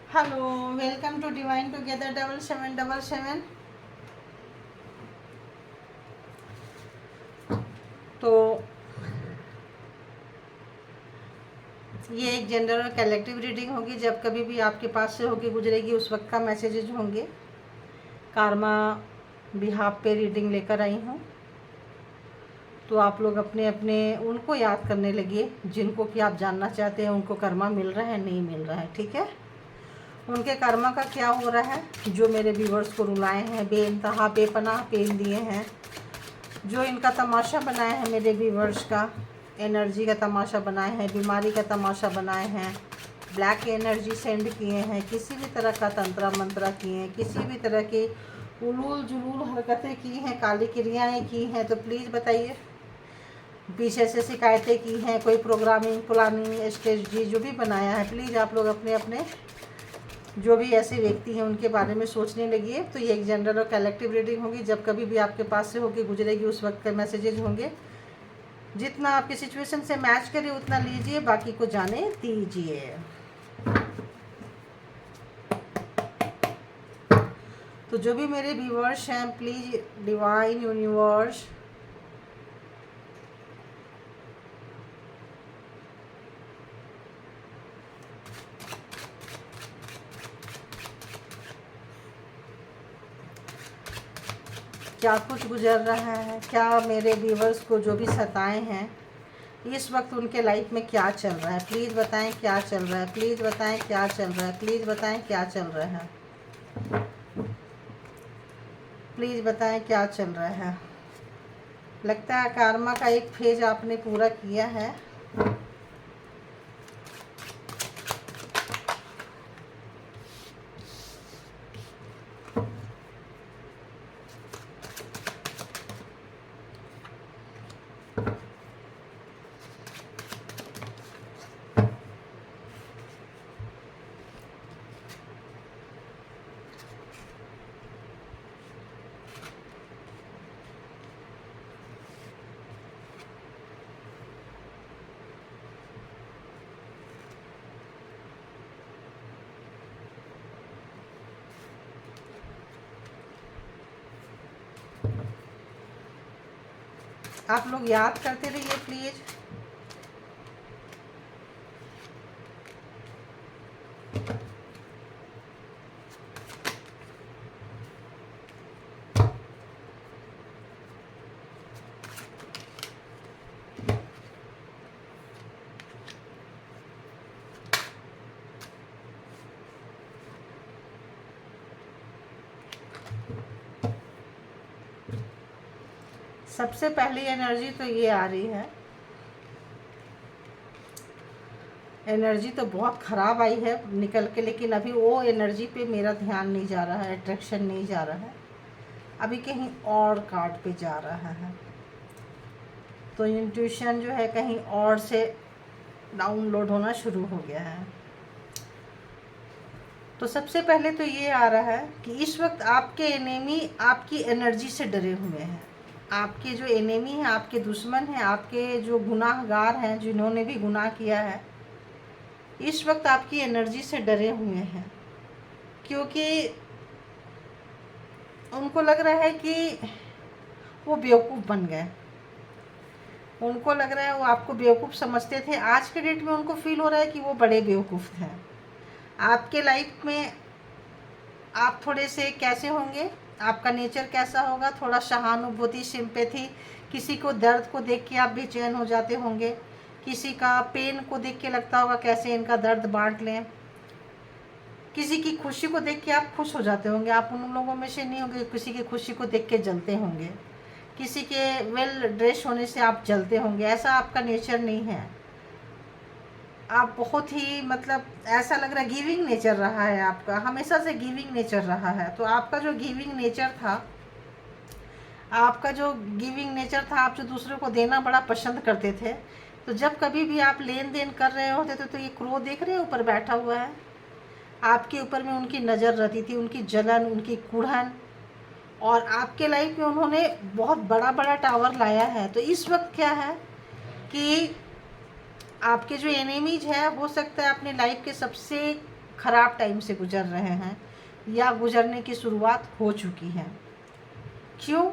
Hello, welcome to divine together 7777। तो ये एक जनरल और कलेक्टिव रीडिंग होगी। जब कभी भी आपके पास से होके गुजरेगी उस वक्त का मैसेजेज होंगे। कार्मा बिहाफ पे रीडिंग लेकर आई हूँ, तो आप लोग अपने अपने उनको याद करने लगिए जिनको कि आप जानना चाहते हैं उनको कर्मा मिल रहा है नहीं मिल रहा है। ठीक है, उनके कर्मा का क्या हो रहा है। जो मेरे व्यूवर्स को रुलाए हैं, बेइंतहा बेपनाह पेन दिए हैं, जो इनका तमाशा बनाए हैं, मेरे व्यूवर्स का एनर्जी का तमाशा बनाए हैं, बीमारी का तमाशा बनाए हैं, ब्लैक एनर्जी सेंड किए हैं, किसी भी तरह का तंत्रा मंत्रा किए हैं, किसी भी तरह की उलूल जुलूल हरकतें की हैं, काली क्रियाएं की हैं, तो प्लीज़ बताइए। पीछे से शिकायतें की हैं, कोई प्रोग्रामिंग प्लानिंग स्ट्रेटजी जो भी बनाया है, प्लीज़ आप लोग अपने अपने जो भी ऐसे व्यक्ति हैं उनके बारे में सोचने लगिए। तो ये एक जनरल और कलेक्टिव रीडिंग होगी। जब कभी भी आपके पास से होके गुजरेगी उस वक्त के मैसेजेज होंगे। जितना आपकी सिचुएशन से मैच करे उतना लीजिए, बाकी को जाने दीजिए। तो जो भी मेरे व्यूअर्स हैं, प्लीज़ डिवाइन यूनिवर्स क्या कुछ गुजर रहा है, क्या मेरे व्यूअर्स को जो भी सताए हैं इस वक्त उनके लाइफ में क्या चल रहा है, प्लीज़ बताएं क्या चल रहा है, प्लीज़ बताएं क्या चल रहा है, प्लीज़ बताएं क्या चल रहा है, प्लीज़ बताएं क्या चल रहा है। लगता है कार्मा का एक फेज आपने पूरा किया है। आप लोग याद करते रहिए प्लीज़। सबसे पहली एनर्जी तो ये आ रही है, एनर्जी तो बहुत ख़राब आई है निकल के, लेकिन अभी वो एनर्जी पे मेरा ध्यान नहीं जा रहा है, अट्रैक्शन नहीं जा रहा है, अभी कहीं और कार्ड पे जा रहा है। तो इंट्यूशन जो है कहीं और से डाउनलोड होना शुरू हो गया है। तो सबसे पहले तो ये आ रहा है कि इस वक्त आपके एनिमी आपकी एनर्जी से डरे हुए हैं। आपके जो एनिमी हैं, आपके दुश्मन हैं, आपके जो गुनाहगार हैं, जिन्होंने भी गुनाह किया है, इस वक्त आपकी एनर्जी से डरे हुए हैं, क्योंकि उनको लग रहा है कि वो बेवकूफ़ बन गए। उनको लग रहा है वो आपको बेवकूफ़ समझते थे, आज के डेट में उनको फील हो रहा है कि वो बड़े बेवकूफ़ थे। आपके लाइफ में आप थोड़े से कैसे होंगे, आपका नेचर कैसा होगा, थोड़ा सहानुभूति सिंपैथी, किसी को दर्द को देख के आप बेचैन हो जाते होंगे, किसी का पेन को देख के लगता होगा कैसे इनका दर्द बांट लें, किसी की खुशी को देख के आप खुश हो जाते होंगे। आप उन लोगों में से नहीं होंगे किसी की खुशी को देख के जलते होंगे, किसी के वेल ड्रेस होने से आप जलते होंगे। ऐसा आपका नेचर नहीं है। आप बहुत ही मतलब ऐसा लग रहा है गिविंग नेचर रहा है आपका, हमेशा से गिविंग नेचर रहा है। तो आपका जो गिविंग नेचर था, आपका जो गिविंग नेचर था, आप जो दूसरों को देना बड़ा पसंद करते थे। तो जब कभी भी आप लेन देन कर रहे होते थे तो ये क्रो देख रहे हैं ऊपर बैठा हुआ है, आपके ऊपर में उनकी नज़र रहती थी, उनकी जलन, उनकी कुढ़न, और आपके लाइफ में उन्होंने बहुत बड़ा बड़ा टावर लाया है। तो इस वक्त क्या है कि आपके जो एनिमीज है, हो सकता है अपने लाइफ के सबसे ख़राब टाइम से गुजर रहे हैं या गुजरने की शुरुआत हो चुकी है। क्यों?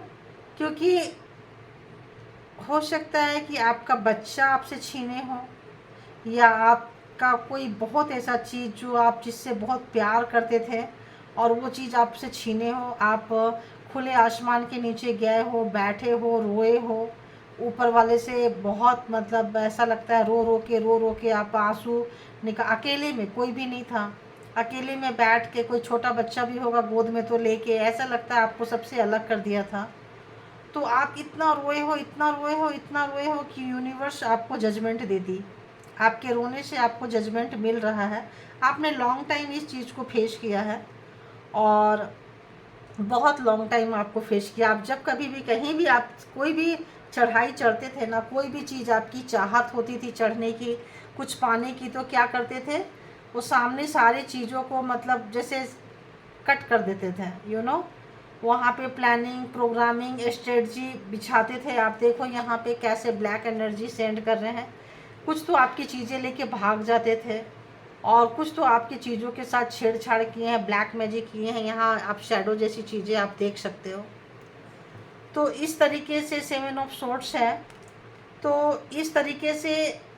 क्योंकि हो सकता है कि आपका बच्चा आपसे छीने हो, या आपका कोई बहुत ऐसा चीज़ जो आप जिससे बहुत प्यार करते थे और वो चीज़ आपसे छीने हो। आप खुले आसमान के नीचे गए हो, बैठे हो, रोए हो, ऊपर वाले से बहुत मतलब ऐसा लगता है रो रो के आप आंसू अकेले में, कोई भी नहीं था, अकेले में बैठ के, कोई छोटा बच्चा भी होगा गोद में तो लेके ऐसा लगता है आपको सबसे अलग कर दिया था। तो आप इतना रोए हो, इतना रोए हो, इतना रोए हो कि यूनिवर्स आपको जजमेंट दे दी। आपके रोने से आपको जजमेंट मिल रहा है। आपने लॉन्ग टाइम इस चीज़ को फेस किया है और बहुत लॉन्ग टाइम आपको फेस किया। आप जब कभी भी कहीं भी आप कोई भी चढ़ाई चढ़ते थे ना, कोई भी चीज़ आपकी चाहत होती थी चढ़ने की, कुछ पाने की, तो क्या करते थे, वो सामने सारी चीज़ों को मतलब जैसे कट कर देते थे, वहाँ पे प्लानिंग, प्रोग्रामिंग, स्ट्रेटजी बिछाते थे। आप देखो यहाँ पे कैसे ब्लैक एनर्जी सेंड कर रहे हैं। कुछ तो आपकी चीज़ें लेके भाग जाते थे और कुछ तो आपकी चीज़ों के साथ छेड़छाड़ किए हैं, ब्लैक मैजिक किए हैं। यहाँ आप शैडो जैसी चीज़ें आप देख सकते हो। तो इस तरीके से 7 ऑफ सोर्ड्स है। तो इस तरीके से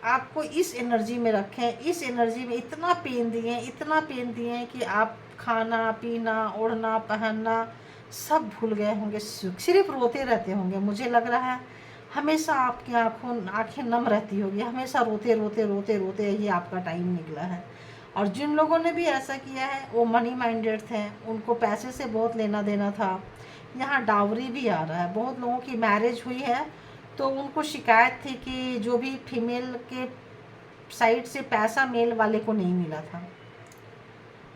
आपको इस एनर्जी में रखें, इस एनर्जी में इतना पेन दिए, इतना पेन दिए कि आप खाना पीना, ओढ़ना पहनना सब भूल गए होंगे, सिर्फ रोते रहते होंगे। मुझे लग रहा है हमेशा आपकी आंखें नम रहती होगी, हमेशा रोते रोते रोते रोते ही आपका टाइम निकला है। और जिन लोगों ने भी ऐसा किया है वो मनी माइंडेड थे, उनको पैसे से बहुत लेना देना था। यहाँ डावरी भी आ रहा है। बहुत लोगों की मैरिज हुई है तो उनको शिकायत थी कि जो भी फीमेल के साइड से पैसा मेल वाले को नहीं मिला था।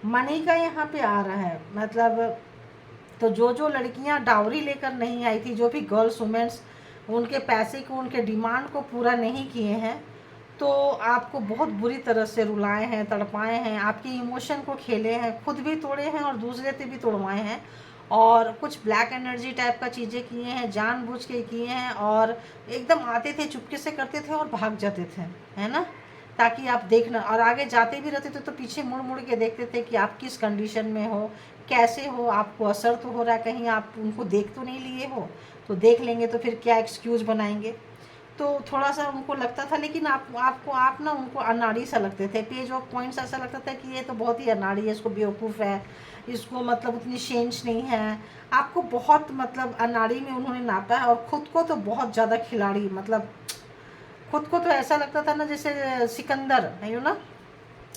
मनी का यहाँ पे आ रहा है मतलब। तो जो लड़कियाँ डावरी लेकर नहीं आई थी, जो भी गर्ल्स वुमेन्स उनके पैसे को, उनके डिमांड को पूरा नहीं किए हैं, तो आपको बहुत बुरी तरह से रुलाए हैं, तड़पाए हैं, आपके इमोशन को खेले हैं, खुद भी तोड़े हैं और दूसरे से भी तोड़वाए हैं। और कुछ ब्लैक एनर्जी टाइप का चीज़ें किए हैं, जानबूझ के किए हैं। और एकदम आते थे, चुपके से करते थे और भाग जाते थे, है ना, ताकि आप देखना। और आगे जाते भी रहते थे तो पीछे मुड़ मुड़ के देखते थे कि आप किस कंडीशन में हो, कैसे हो, आपको असर तो हो रहा है, कहीं आप उनको देख तो नहीं लिए हो। तो देख लेंगे तो फिर क्या एक्सक्यूज़ बनाएंगे। तो थोड़ा सा उनको लगता था, लेकिन आप ना उनको अनाड़ी सा लगते थे। पेज ऑफ पॉइंट्स ऐसा लगता था कि ये तो बहुत ही अनाड़ी है, इसको बेवकूफ़ है, इसको मतलब उतनी सेंस नहीं है। आपको बहुत मतलब अनाड़ी में उन्होंने नापा है। और ख़ुद को तो बहुत ज़्यादा खिलाड़ी, मतलब खुद को तो ऐसा लगता था ना जैसे सिकंदर है, ना,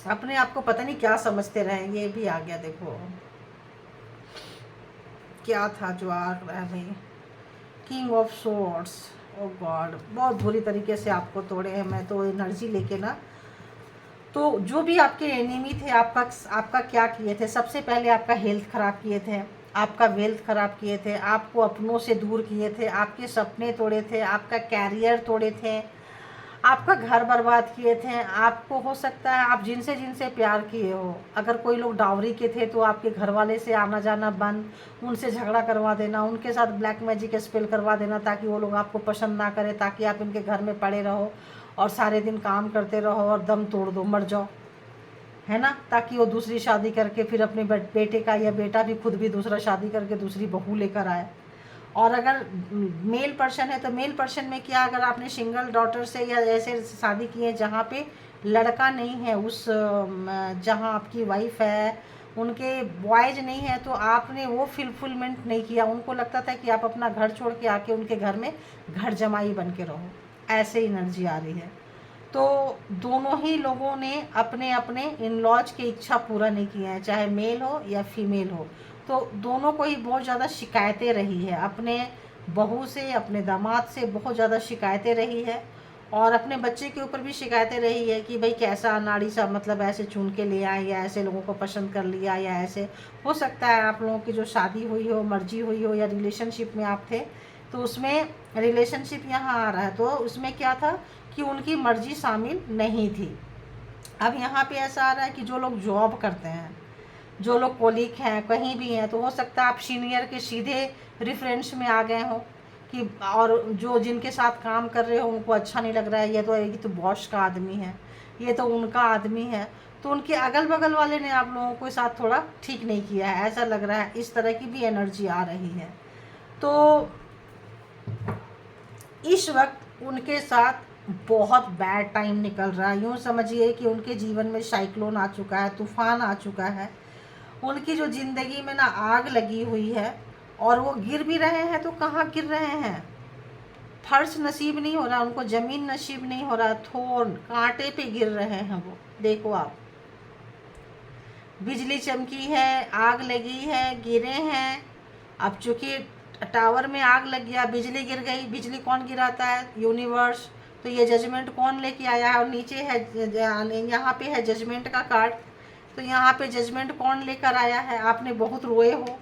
अपने आप को पता नहीं क्या समझते रहे। ये भी आ गया, देखो क्या था जो आ रहा है भाई, king of swords. Oh god, बहुत बुरी तरीके से आपको तोड़े हैं। मैं तो एनर्जी लेके ना, तो जो भी आपके एनिमी थे आपका क्या किए थे, सबसे पहले आपका हेल्थ ख़राब किए थे, आपका वेल्थ ख़राब किए थे, आपको अपनों से दूर किए थे, आपके सपने तोड़े थे, आपका कैरियर तोड़े थे, आपका घर बर्बाद किए थे। आपको हो सकता है आप जिनसे जिनसे प्यार किए हो, अगर कोई लोग डावरी के थे तो आपके घर वाले से आना जाना बंद, उनसे झगड़ा करवा देना, उनके साथ ब्लैक मैजिक स्पेल करवा देना ताकि वो लोग आपको पसंद ना करें, ताकि आप इनके घर में पड़े रहो और सारे दिन काम करते रहो और दम तोड़ दो, मर जाओ, है ना, ताकि वो दूसरी शादी करके फिर अपने बेटे का, या बेटा भी खुद भी दूसरा शादी करके दूसरी बहू लेकर आए। और अगर मेल पर्सन है तो मेल पर्सन में क्या, अगर आपने सिंगल डॉटर से या ऐसे शादी की है जहाँ पे लड़का नहीं है, उस जहाँ आपकी वाइफ है उनके बॉयज नहीं है, तो आपने वो फुलफिलमेंट नहीं किया। उनको लगता था कि आप अपना घर छोड़ के आके उनके घर में घर जमाई बन के रहो, ऐसे एनर्जी आ रही है। तो दोनों ही लोगों ने अपने अपने इन लॉज की इच्छा पूरा नहीं किया है, चाहे मेल हो या फीमेल हो। तो दोनों को ही बहुत ज़्यादा शिकायतें रही है, अपने बहू से, अपने दामाद से बहुत ज़्यादा शिकायतें रही है। और अपने बच्चे के ऊपर भी शिकायतें रही है कि भाई कैसा अनाड़ी सा, मतलब ऐसे चुन के ले आए, या ऐसे लोगों को पसंद कर लिया, या ऐसे। हो सकता है आप लोगों की जो शादी हुई हो, मर्जी हुई हो, या रिलेशनशिप में आप थे, तो उसमें रिलेशनशिप यहाँ आ रहा है, तो उसमें क्या था कि उनकी मर्जी शामिल नहीं थी। अब यहाँ पे ऐसा आ रहा है कि जो लोग जॉब करते हैं, जो लोग कोलीग हैं, कहीं भी हैं, तो हो सकता है आप सीनियर के सीधे रेफरेंस में आ गए हो कि, और जो जिनके साथ काम कर रहे हो उनको अच्छा नहीं लग रहा है, ये तो बॉस का आदमी है, ये तो उनका आदमी है। तो उनके अगल बगल वाले ने आप लोगों को साथ थोड़ा ठीक नहीं किया है, ऐसा लग रहा है। इस तरह की भी एनर्जी आ रही है। तो इस वक्त उनके साथ बहुत बैड टाइम निकल रहा है। यूँ समझिए कि उनके जीवन में साइक्लोन आ चुका है, तूफान आ चुका है। उनकी जो ज़िंदगी में ना आग लगी हुई है, और वो गिर भी रहे हैं तो कहाँ गिर रहे हैं, फर्श नसीब नहीं हो रहा उनको, ज़मीन नसीब नहीं हो रहा, थोन कांटे पे गिर रहे हैं वो। देखो आप, बिजली चमकी है, आग लगी है, गिरे हैं। अब चूँकि टावर में आग लग गया, बिजली गिर गई, बिजली कौन गिराता है, यूनिवर्स। तो ये जजमेंट कौन लेके आया है, और नीचे है यहाँ पे है जजमेंट का कार्ड। तो यहाँ पे जजमेंट कौन लेकर आया है, आपने बहुत रोए हो,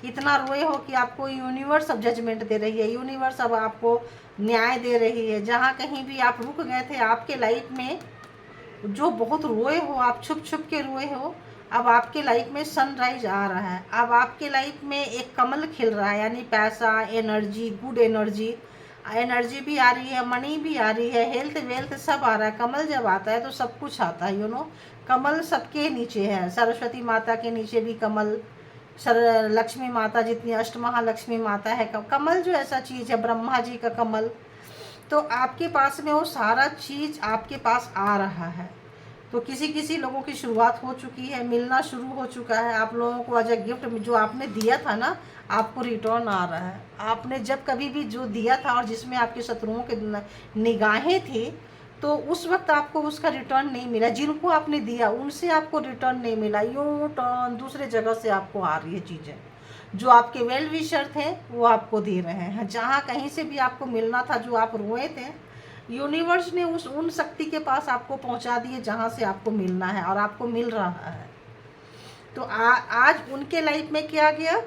इतना रोए हो कि आपको यूनिवर्स अब जजमेंट दे रही है, यूनिवर्स अब आपको न्याय दे रही है। जहाँ कहीं भी आप रुक गए थे आपके लाइफ में, जो बहुत रोए हो आप, छुप छुप के रोए हो, अब आपके लाइफ में सनराइज आ रहा है। अब आपके लाइफ में एक कमल खिल रहा है, यानी पैसा, एनर्जी, गुड एनर्जी, एनर्जी भी आ रही है, मनी भी आ रही है, हेल्थ वेल्थ सब आ रहा है। कमल जब आता है तो सब कुछ आता है, कमल सबके नीचे है, सरस्वती माता के नीचे भी कमल, लक्ष्मी माता जितनी अष्टमहालक्ष्मी माता है, कमल जो ऐसा चीज़ है, ब्रह्मा जी का कमल। तो आपके पास में वो सारा चीज़ आपके पास आ रहा है। तो किसी किसी लोगों की शुरुआत हो चुकी है, मिलना शुरू हो चुका है। आप लोगों को एज अ गिफ्ट जो आपने दिया था ना, आपको रिटर्न आ रहा है। आपने जब कभी भी जो दिया था और जिसमें आपके शत्रुओं के निगाहें थी, तो उस वक्त आपको उसका रिटर्न नहीं मिला। जिनको आपने दिया उनसे आपको रिटर्न नहीं मिला, यूँ टर्न दूसरे जगह से आपको आ रही है चीज़ें। जो आपके वेल विशर थे वो आपको दे रहे हैं। जहाँ कहीं से भी आपको मिलना था, जो आप रोए थे, यूनिवर्स ने उन शक्ति के पास आपको पहुंचा दिए जहां से आपको मिलना है, और आपको मिल रहा है। तो आज उनके लाइफ में क्या गया,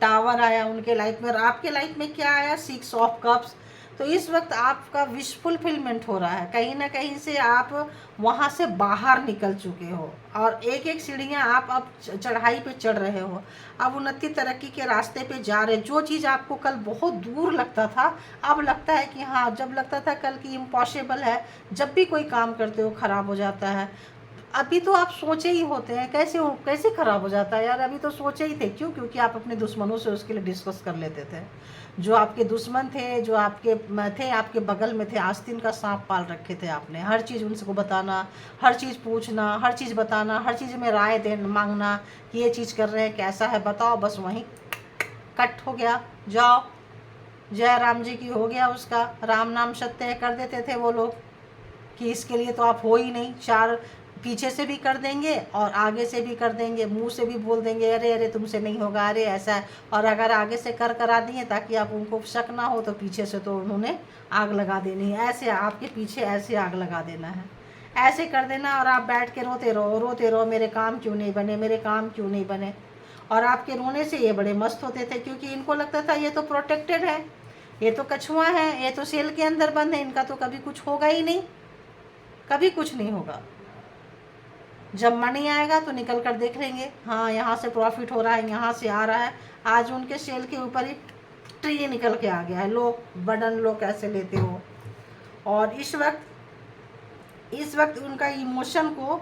टावर आया उनके लाइफ में, और आपके लाइफ में क्या आया, 6 ऑफ कप्स। तो इस वक्त आपका विश फुलफिलमेंट हो रहा है, कहीं ना कहीं से आप वहाँ से बाहर निकल चुके हो, और एक एक सीढ़ियाँ आप अब चढ़ाई पे चढ़ रहे हो, अब उन्नति तरक्की के रास्ते पे जा रहे। जो चीज़ आपको कल बहुत दूर लगता था, अब लगता है कि हाँ, जब लगता था कल कि इम्पॉसिबल है, जब भी कोई काम करते हो ख़राब हो जाता है। अभी तो आप सोचे ही होते हैं, कैसे ख़राब हो जाता है यार, अभी तो सोचे ही थे। क्यों? क्योंकि आप अपने दुश्मनों से उसके लिए डिस्कस कर लेते थे। जो आपके दुश्मन थे, जो आपके बगल में थे, आस्तीन का सांप पाल रखे थे आपने। हर चीज़ उनको बताना, हर चीज़ पूछना, हर चीज़ बताना, हर चीज़ में राय देना, मांगना कि ये चीज़ कर रहे हैं, कैसा है बताओ। बस वहीं कट हो गया, जाओ जय राम जी की हो गया उसका। राम नाम सत्य कर देते थे वो लोग कि इसके लिए तो आप हो ही नहीं। 4 पीछे से भी कर देंगे और आगे से भी कर देंगे, मुंह से भी बोल देंगे अरे अरे तुमसे नहीं होगा, अरे ऐसा है। और अगर आगे से करा दिए ताकि आप उनको शक ना हो, तो पीछे से तो उन्होंने आग लगा देनी है। ऐसे आपके पीछे ऐसे आग लगा देना है, ऐसे कर देना, और आप बैठ के रोते रहो, मेरे काम क्यों नहीं बने, मेरे काम क्यों नहीं बने। और आपके रोने से ये बड़े मस्त होते थे, क्योंकि इनको लगता था ये तो प्रोटेक्टेड है, ये तो कछुआ है, ये तो सेल के अंदर बंद है, इनका तो कभी कुछ होगा ही नहीं, कभी कुछ नहीं होगा। जब मनी आएगा तो निकल कर देख लेंगे, हाँ यहाँ से प्रॉफिट हो रहा है, यहाँ से आ रहा है। आज उनके सेल के ऊपर ही ट्री निकल के आ गया है। लो बटन लो, कैसे लेते हो। और इस वक्त उनका इमोशन को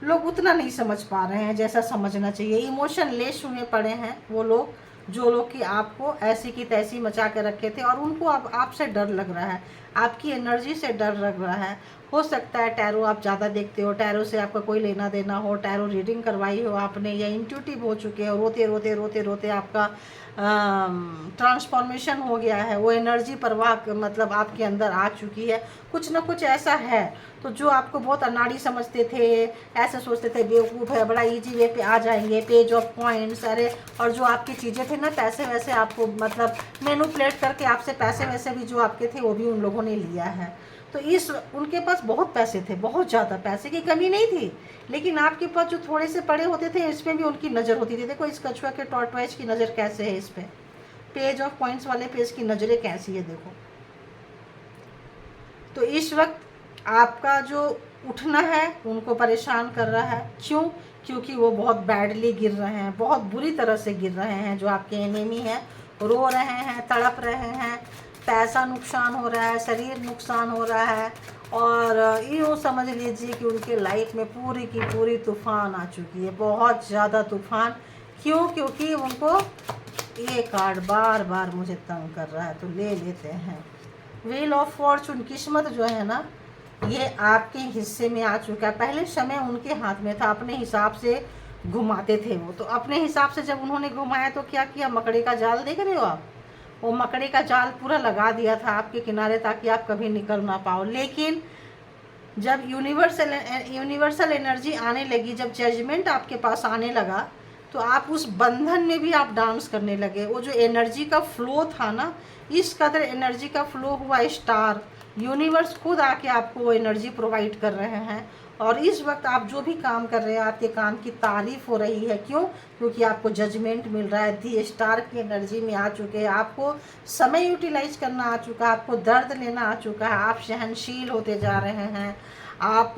लोग उतना नहीं समझ पा रहे हैं जैसा समझना चाहिए। इमोशन लेस हुए पड़े हैं वो लोग, जो लोग कि आपको ऐसी की तैसी मचा के रखे थे, और उनको अब आपसे डर लग रहा है, आपकी एनर्जी से डर लग रहा है। हो सकता है टैरो आप ज़्यादा देखते हो, टैरो से आपका कोई लेना देना हो, टैरो रीडिंग करवाई हो आपने, या इंट्यूटिव हो चुके हो, रोते आपका ट्रांसफॉर्मेशन हो गया है, वो एनर्जी प्रवाह मतलब आपके अंदर आ चुकी है। कुछ ना कुछ ऐसा है। तो जो आपको बहुत अनाड़ी समझते थे, ऐसे सोचते थे बेवकूफ़ है, बड़ा इजी वे पे आ जाएंगे, पेज ऑफ पॉइंट्स, अरे, और जो आपकी चीज़ें थे ना, पैसे वैसे आपको मतलब मैनिपुलेट करके आपसे पैसे वैसे भी जो आपके थे वो भी उन लोगों ने लिया है। तो उनके पास बहुत पैसे थे, बहुत ज़्यादा पैसे की कमी नहीं थी, लेकिन आपके पास जो थोड़े से पड़े होते थे, इसमें भी उनकी नज़र होती थी। देखो इस कछुआ के टॉर्टवाइज की नज़र कैसे है, इस पे पेज ऑफ पॉइंट्स वाले पेज की नज़रें कैसी है, देखो। तो इस वक्त आपका जो उठना है उनको परेशान कर रहा है। क्यों? क्योंकि वो बहुत बैडली गिर रहे हैं, बहुत बुरी तरह से गिर रहे हैं। जो आपके एनिमी हैं रो रहे हैं, तड़प रहे हैं, पैसा नुकसान हो रहा है, शरीर नुकसान हो रहा है, और यूँ समझ लीजिए कि उनके लाइफ में पूरी की पूरी तूफ़ान आ चुकी है, बहुत ज़्यादा तूफ़ान। क्यों? क्योंकि उनको ये कार्ड बार बार मुझे तंग कर रहा है, तो ले लेते हैं। व्हील ऑफ फॉर्चून, किस्मत जो है ना, ये आपके हिस्से में आ चुका है। पहले समय उनके हाथ में था, अपने हिसाब से घुमाते थे वो, तो अपने हिसाब से जब उन्होंने घुमाया तो क्या किया, मकड़े का जाल देख रहे हो आप, वो मकड़े का जाल पूरा लगा दिया था आपके किनारे ताकि आप कभी निकल ना पाओ। लेकिन जब यूनिवर्सल एनर्जी आने लगी, जब जजमेंट आपके पास आने लगा, तो आप उस बंधन में भी आप डांस करने लगे। वो जो एनर्जी का फ्लो था ना, इस कदर एनर्जी का फ्लो हुआ, स्टार यूनिवर्स खुद आके आपको वो एनर्जी प्रोवाइड कर रहे हैं। और इस वक्त आप जो भी काम कर रहे हैं, आपके काम की तारीफ हो रही है। क्यों? क्योंकि आपको जजमेंट मिल रहा है, दी स्टार की एनर्जी में आ चुके हैं, आपको समय यूटिलाइज करना आ चुका है, आपको दर्द लेना आ चुका है, आप सहनशील होते जा रहे हैं। आप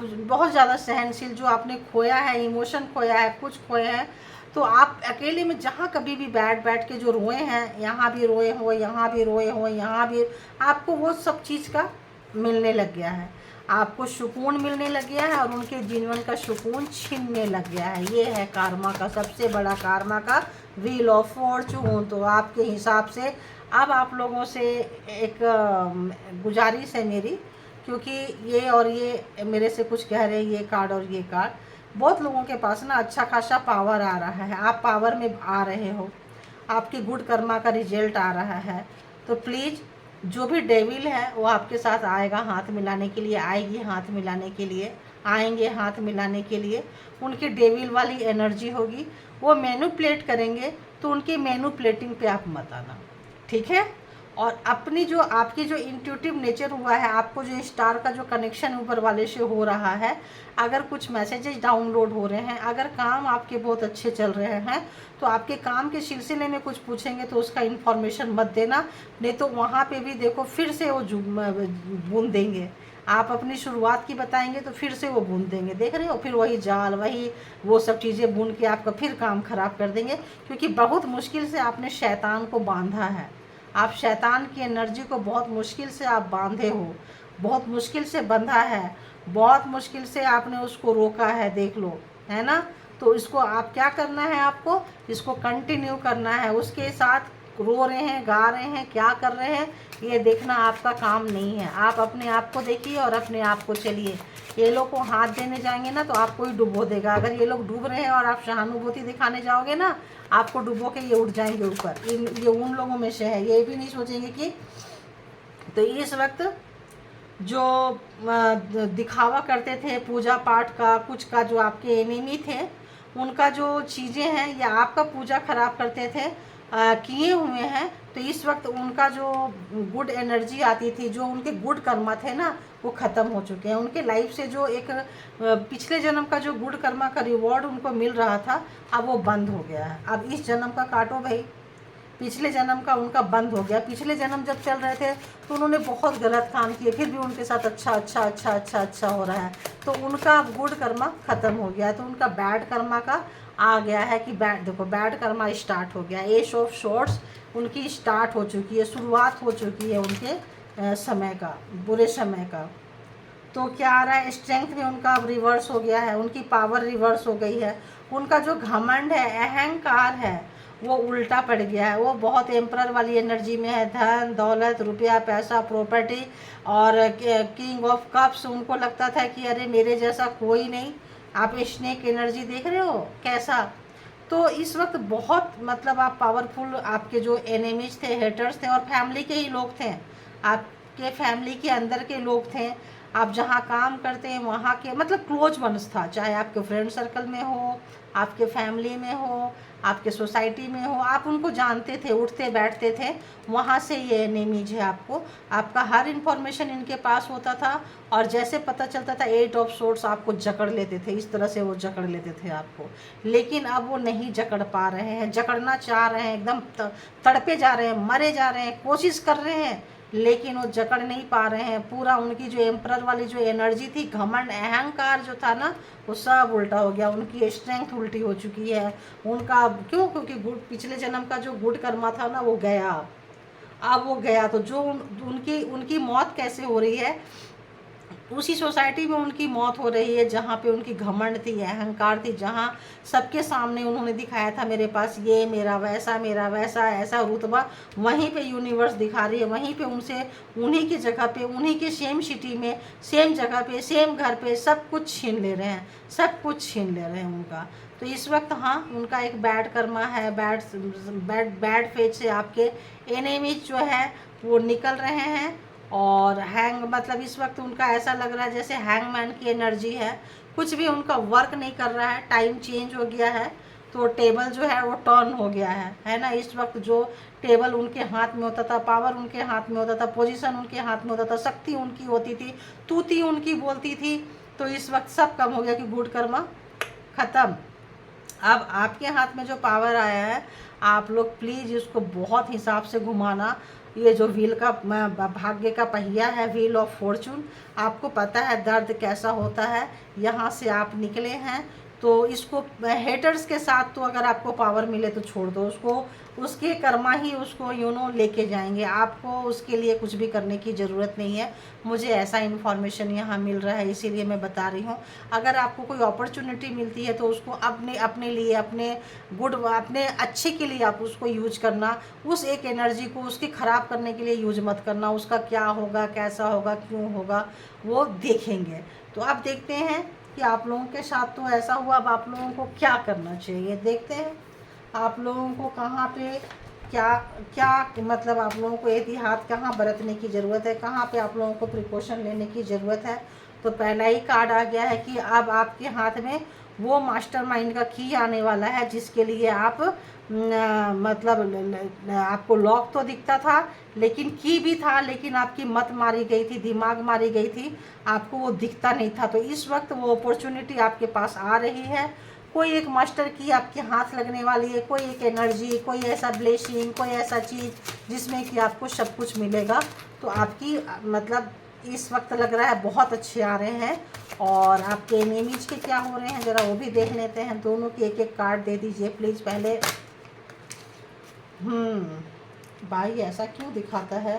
बहुत ज़्यादा सहनशील, जो आपने खोया है, इमोशन खोया है, कुछ खोया है, तो आप अकेले में जहाँ कभी भी बैठ बैठ के जो रोए हैं, यहाँ भी रोए हो, यहाँ भी रोए हो, यहाँ भी, आपको वो सब चीज़ का मिलने लग गया है, आपको सुकून मिलने लग गया है, और उनके जीवन का सुकून छीनने लग गया है। ये है कार्मा का सबसे बड़ा, कार्मा का व्हील ऑफ फॉर्चून। तो आपके हिसाब से अब आप लोगों से एक गुजारिश है मेरी, क्योंकि ये और ये मेरे से कुछ कह रहे हैं, ये कार्ड और ये कार्ड, बहुत लोगों के पास ना अच्छा खासा पावर आ रहा है, आप पावर में आ रहे हो, आपके गुड कर्मा का रिजल्ट आ रहा है। तो प्लीज़ जो भी डेविल है वो आपके साथ आएगा हाथ मिलाने के लिए, आएगी हाथ मिलाने के लिए, आएंगे हाथ मिलाने के लिए। उनकी डेविल वाली एनर्जी होगी, वो मैनिपुलेट करेंगे, तो उनके मैनिपुलेटिंग पे आप मत आना, ठीक है? और अपनी जो आपकी जो इंट्यूटिव नेचर हुआ है, आपको जो स्टार का जो कनेक्शन ऊपर वाले से हो रहा है, अगर कुछ मैसेजेस डाउनलोड हो रहे हैं, अगर काम आपके बहुत अच्छे चल रहे हैं, तो आपके काम के सिलसिले में कुछ पूछेंगे तो उसका इन्फॉर्मेशन मत देना, नहीं तो वहाँ पे भी देखो फिर से वो बूंद देंगे। आप अपनी शुरुआत की बताएंगे तो फिर से वो बूंद देंगे, देख रहे हो, फिर वही जाल, वही वो सब चीज़ें बूंद के आपका फिर काम खराब कर देंगे। क्योंकि बहुत मुश्किल से आपने शैतान को बांधा है, आप शैतान की एनर्जी को बहुत मुश्किल से आप बांधे हो, बहुत मुश्किल से बंधा है, बहुत मुश्किल से आपने उसको रोका है, देख लो, है ना? तो इसको आप क्या करना है, आपको इसको कंटिन्यू करना है, उसके साथ रो रहे हैं, गा रहे हैं, क्या कर रहे हैं, ये देखना आपका काम नहीं है। आप अपने आप को देखिए और अपने आप को चलिए। ये लोग को हाथ देने जाएंगे ना तो आपको ही डुबो देगा। अगर ये लोग डूब रहे हैं और आप सहानुभूति दिखाने जाओगे ना, आपको डुबो के ये उठ जाएंगे ऊपर। ये उन लोगों में से है, ये भी नहीं सोचेंगे कि, तो इस वक्त जो दिखावा करते थे पूजा पाठ का, कुछ का, जो आपके एनिमी थे, उनका जो चीज़ें हैं, या आपका पूजा खराब करते थे, किए हुए हैं, तो इस वक्त उनका जो गुड एनर्जी आती थी, जो उनके गुड कर्मा थे ना, वो ख़त्म हो चुके हैं। उनके लाइफ से जो एक पिछले जन्म का जो गुड कर्मा का रिवॉर्ड उनको मिल रहा था, अब वो बंद हो गया है। अब इस जन्म का काटो भाई, पिछले जन्म का उनका बंद हो गया। पिछले जन्म जब चल रहे थे तो उन्होंने बहुत गलत काम किए, फिर भी उनके साथ अच्छा हो रहा है, तो उनका गुड कर्मा ख़त्म हो गया, तो उनका बैड कर्मा का आ गया है कि बैड, देखो बैड कर्मा स्टार्ट हो गया। एस ऑफ शॉर्ट्स उनकी स्टार्ट हो चुकी है, शुरुआत हो चुकी है उनके समय का, बुरे समय का। तो क्या आ रहा है, स्ट्रेंथ में उनका अब रिवर्स हो गया है, उनकी पावर रिवर्स हो गई है, उनका जो घमंड है, अहंकार है, वो उल्टा पड़ गया है। वो बहुत एम्परर वाली एनर्जी में है, धन दौलत रुपया पैसा प्रॉपर्टी, और किंग ऑफ कप्स। उनको लगता था कि अरे मेरे जैसा कोई नहीं। आप स्नेक एनर्जी देख रहे हो कैसा। तो इस वक्त बहुत मतलब आप पावरफुल, आपके जो एनिमीज थे, हेटर्स थे, और फैमिली के ही लोग थे, आपके फैमिली के अंदर के लोग थे, आप जहाँ काम करते हैं वहाँ के, मतलब क्लोज वंस था, चाहे आपके फ्रेंड सर्कल में हो, आपके फैमिली में हो, आपके सोसाइटी में हो, आप उनको जानते थे, उठते बैठते थे, वहाँ से ये एनिमीज है आपको। आपका हर इन्फॉर्मेशन इनके पास होता था, और जैसे पता चलता था 8 ऑफ सोर्ट्स आपको जकड़ लेते थे, इस तरह से वो जकड़ लेते थे आपको। लेकिन अब वो नहीं जकड़ पा रहे हैं, जकड़ना चाह रहे हैं, एकदम तड़पे जा रहे हैं, मरे जा रहे हैं, कोशिश कर रहे हैं, लेकिन वो जकड़ नहीं पा रहे हैं। पूरा उनकी जो एम्परर वाली जो एनर्जी थी, घमंड अहंकार जो था ना, वो सब उल्टा हो गया, उनकी स्ट्रेंथ उल्टी हो चुकी है उनका। क्यों? क्योंकि गुड, पिछले जन्म का जो गुड कर्मा था ना, वो गया। अब वो गया, तो जो उनकी उनकी मौत कैसे हो रही है, उसी सोसाइटी में उनकी मौत हो रही है जहाँ पे उनकी घमंड थी, अहंकार थी, जहाँ सबके सामने उन्होंने दिखाया था मेरे पास ये, मेरा वैसा ऐसा रुतबा, वहीं पे यूनिवर्स दिखा रही है, वहीं पे उनसे उन्हीं की जगह पे, उन्हीं के सेम सिटी में, सेम जगह पे, सेम घर पे सब कुछ छीन ले रहे हैं, सब कुछ छीन ले रहे हैं उनका। तो इस वक्त हाँ, उनका एक बैड कर्मा है, बैड फेज से आपके एनिमीज जो है वो निकल रहे हैं। और हैंग मतलब इस वक्त उनका ऐसा लग रहा है जैसे हैंगमैन की एनर्जी है, कुछ भी उनका वर्क नहीं कर रहा है, टाइम चेंज हो गया है, तो टेबल जो है वो टर्न हो गया है ना। इस वक्त जो टेबल उनके हाथ में होता था, पावर उनके हाथ में होता था, पोजीशन उनके हाथ में होता था, शक्ति उनकी होती थी, तूती उनकी बोलती थी, तो इस वक्त सब कम हो गया कि गुड कर्मा ख़त्म। अब आपके हाथ में जो पावर आया है, आप लोग प्लीज़ इसको बहुत हिसाब से घुमाना। ये जो व्हील का भाग्य का पहिया है, व्हील ऑफ फॉर्चून, आपको पता है दर्द कैसा होता है, यहाँ से आप निकले हैं, तो इसको हेटर्स के साथ तो अगर आपको पावर मिले तो छोड़ दो उसको, उसके कर्मा ही उसको लेके जाएंगे, आपको उसके लिए कुछ भी करने की ज़रूरत नहीं है। मुझे ऐसा इन्फॉर्मेशन यहाँ मिल रहा है, इसीलिए मैं बता रही हूँ। अगर आपको कोई अपॉर्चुनिटी मिलती है तो उसको अपने लिए, अपने अच्छे के लिए आप उसको यूज करना, उस एक एनर्जी को उसकी ख़राब करने के लिए यूज मत करना। उसका क्या होगा, कैसा होगा, क्यों होगा, वो देखेंगे। तो अब देखते हैं कि आप लोगों के साथ तो ऐसा हुआ, अब आप लोगों को क्या करना चाहिए, देखते हैं आप लोगों को कहाँ पे क्या क्या मतलब आप लोगों को एहतियात कहाँ बरतने की ज़रूरत है, कहाँ पे आप लोगों को प्रिकॉशन लेने की ज़रूरत है। तो पहला ही कार्ड आ गया है कि अब आपके हाथ में वो मास्टरमाइंड का की आने वाला है, जिसके लिए आप मतलब आपको लॉक तो दिखता था, लेकिन की भी था, लेकिन आपकी मत मारी गई थी, दिमाग मारी गई थी, आपको वो दिखता नहीं था। तो इस वक्त वो अपॉर्चुनिटी आपके पास आ रही है, कोई एक मास्टर की आपके हाथ लगने वाली है, कोई एक एनर्जी, कोई ऐसा ब्लेसिंग, कोई ऐसा चीज़ जिसमें कि आपको सब कुछ मिलेगा। तो आपकी मतलब इस वक्त लग रहा है बहुत अच्छे आ रहे हैं। और आपके एनिमीज के क्या हो रहे हैं ज़रा वो भी देख लेते हैं। दोनों की एक एक कार्ड दे दीजिए प्लीज़ पहले। भाई ऐसा क्यों दिखाता है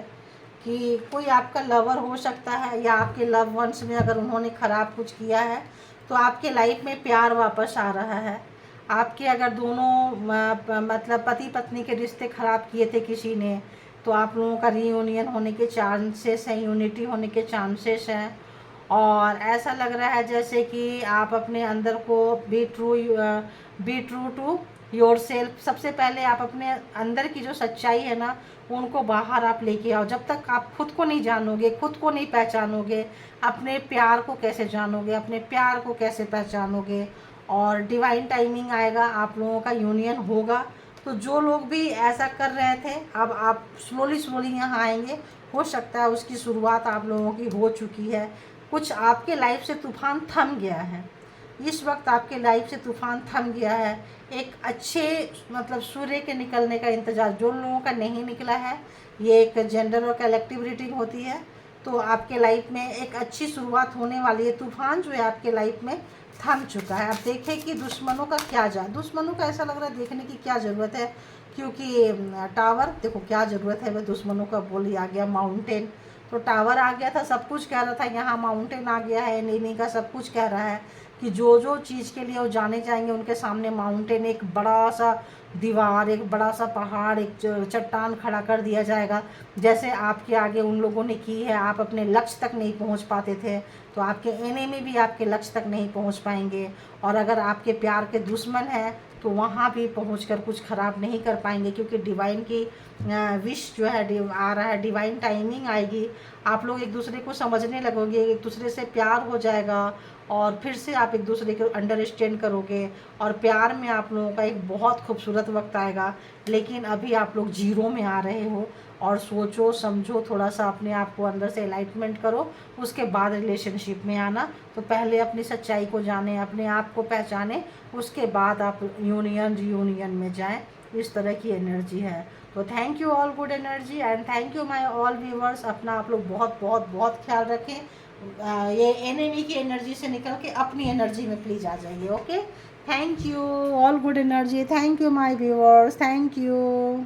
कि कोई आपका लवर हो सकता है, या आपके लव वंस में अगर उन्होंने ख़राब कुछ किया है तो आपके लाइफ में प्यार वापस आ रहा है। आपके अगर दोनों मतलब पति पत्नी के रिश्ते ख़राब किए थे किसी ने, तो आप लोगों का रीयूनियन होने के चांसेस हैं, यूनिटी होने के चांसेस हैं। और ऐसा लग रहा है जैसे कि आप अपने अंदर को be true to yourself, सबसे पहले आप अपने अंदर की जो सच्चाई है ना, उनको बाहर आप लेके आओ। जब तक आप खुद को नहीं जानोगे, खुद को नहीं पहचानोगे, अपने प्यार को कैसे जानोगे, अपने प्यार को कैसे पहचानोगे। और डिवाइन टाइमिंग आएगा, आप लोगों का यूनियन होगा। तो जो लोग भी ऐसा कर रहे थे, अब आप स्लोली यहाँ आएंगे। हो सकता है उसकी शुरुआत आप लोगों की हो चुकी है। कुछ आपके लाइफ से तूफान थम गया है, इस वक्त आपके लाइफ से तूफान थम गया है। एक अच्छे मतलब सूर्य के निकलने का इंतज़ार, जो लोगों का नहीं निकला है, ये एक जेंडर और कलेक्टिव रीडिंग होती है। तो आपके लाइफ में एक अच्छी शुरुआत होने वाली है। तूफान जो है आपके लाइफ में थम चुका है। अब देखें कि दुश्मनों का क्या दुश्मनों का ऐसा लग रहा है देखने की क्या ज़रूरत है, क्योंकि टावर देखो क्या ज़रूरत है, वह दुश्मनों का बोली आ गया माउंटेन। तो टावर आ गया था, सब कुछ कह रहा था, यहाँ माउंटेन आ गया है, एनिमी का सब कुछ कह रहा है कि जो जो चीज़ के लिए वो जाने जाएंगे उनके सामने माउंटेन, एक बड़ा सा दीवार, एक बड़ा सा पहाड़, एक चट्टान खड़ा कर दिया जाएगा। जैसे आपके आगे उन लोगों ने की है, आप अपने लक्ष्य तक नहीं पहुंच पाते थे, तो आपके एनिमी भी आपके लक्ष्य तक नहीं पहुंच पाएंगे। और अगर आपके प्यार के दुश्मन हैं तो वहाँ भी पहुंचकर कुछ ख़राब नहीं कर पाएंगे, क्योंकि डिवाइन की विश जो है आ रहा है, डिवाइन टाइमिंग आएगी। आप लोग एक दूसरे को समझने लगोगे, एक दूसरे से प्यार हो जाएगा, और फिर से आप एक दूसरे को अंडरस्टैंड करोगे, और प्यार में आप लोगों का एक बहुत खूबसूरत वक्त आएगा। लेकिन अभी आप लोग जीरो में आ रहे हो, और सोचो समझो, थोड़ा सा अपने आप को अंदर से एलाइटमेंट करो, उसके बाद रिलेशनशिप में आना। तो पहले अपनी सच्चाई को जाने, अपने आप को पहचाने, उसके बाद आप रीयूनियन में जाएं। इस तरह की एनर्जी है। तो thank you all good energy, and thank you my all viewers. अपना आप लोग बहुत बहुत बहुत ख्याल रखें। ये एनिमी की एनर्जी से निकल के अपनी एनर्जी में प्लीज़ आ जाइए। Okay, thank you all good energy, thank you my viewers, thank you.